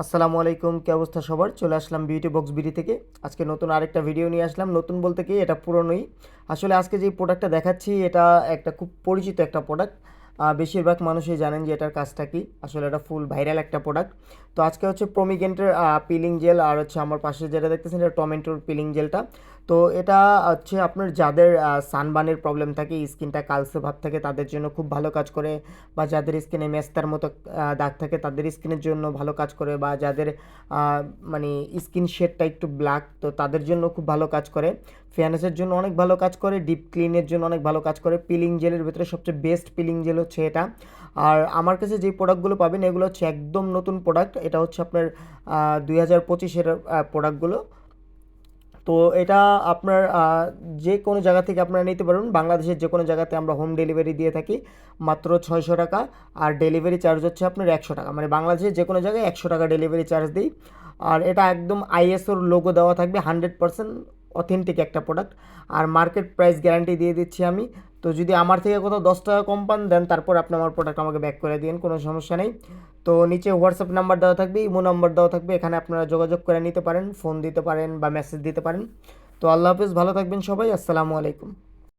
আসসালামু আলাইকুম, কি অবস্থা সবার? চলে আসলাম বিউটি বক্স বিডি থেকে। আজকে নতুন আরেকটা ভিডিও নিয়ে আসলাম। নতুন বলতে কি, এটা পুরনোই। আসলে আজকে যে প্রোডাক্টটা দেখাচ্ছি এটা একটা খুব পরিচিত একটা প্রোডাক্ট। বেশিরভাগ মানুষই জানেন যে এটার কাজটা কি। আসলে এটা ফুল ভাইরাল একটা প্রোডাক্ট। তো আজকে হচ্ছে প্রমিগেন্টের পিলিং জেল, আর হচ্ছে আমার পাশে যেটা দেখতেছেন এটা টমেটোর পিলিং জেলটা। তো এটা হচ্ছে আপনার যাদের সানবার্নের প্রবলেম থাকে, স্কিনটা কালচে ভাব থাকে, তাদের জন্য খুব ভালো কাজ করে। বা যাদের স্কিনে মেস্তার মতো দাগ থাকে তাদের স্কিনের জন্য ভালো কাজ করে। বা যাদের আহ, মানে স্কিন শেডটা একটু ব্ল্যাক, তো তাদের জন্য খুব ভালো কাজ করে। ফেয়ারনেসের জন্য অনেক ভালো কাজ করে, ডিপ ক্লিনের জন্য অনেক ভালো কাজ করে। পিলিং জেলের ভিতরে সবচেয়ে বেস্ট পিলিং জেল হচ্ছে এটা। আর আমার কাছে যে প্রোডাক্টগুলো পাবেন এগুলো হচ্ছে একদম নতুন প্রোডাক্ট। এটা হচ্ছে আপনার 2025-এর প্রোডাক্টগুলো। তো এটা আপনার যে কোনো জায়গা থেকে আপনারা নিতে পারবেন। বাংলাদেশের যে কোনো জায়গাতে আমরা হোম ডেলিভারি দিয়ে থাকি মাত্র 600 টাকা। আর ডেলিভারি চার্জ হচ্ছে আপনার 100 টাকা, মানে বাংলাদেশের যে কোনো জায়গায় 100 টাকা ডেলিভারি চার্জ দিই। আর এটা একদম আইএসওর লোগো দেওয়া থাকবে, 100% অথেন্টিক একটা প্রোডাক্ট। আর মার্কেট প্রাইস গ্যারান্টি দিয়ে দিচ্ছি আমি। তো যদি আমার থেকে কোথাও 10 টাকা কম পান দেন, তারপর আপনি আমার প্রোডাক্ট আমাকে ব্যাক করে দিন, কোনো সমস্যা নেই। তো নিচে হোয়াটসঅ্যাপ নাম্বার দেওয়া থাকবে, ইমো নাম্বার দেওয়া থাকবে, এখানে আপনারা যোগাযোগ করে নিতে পারেন, ফোন দিতে পারেন বা মেসেজ দিতে পারেন। তো আল্লাহ হাফেজ, ভালো থাকবেন সবাই, আসসালামু আলাইকুম।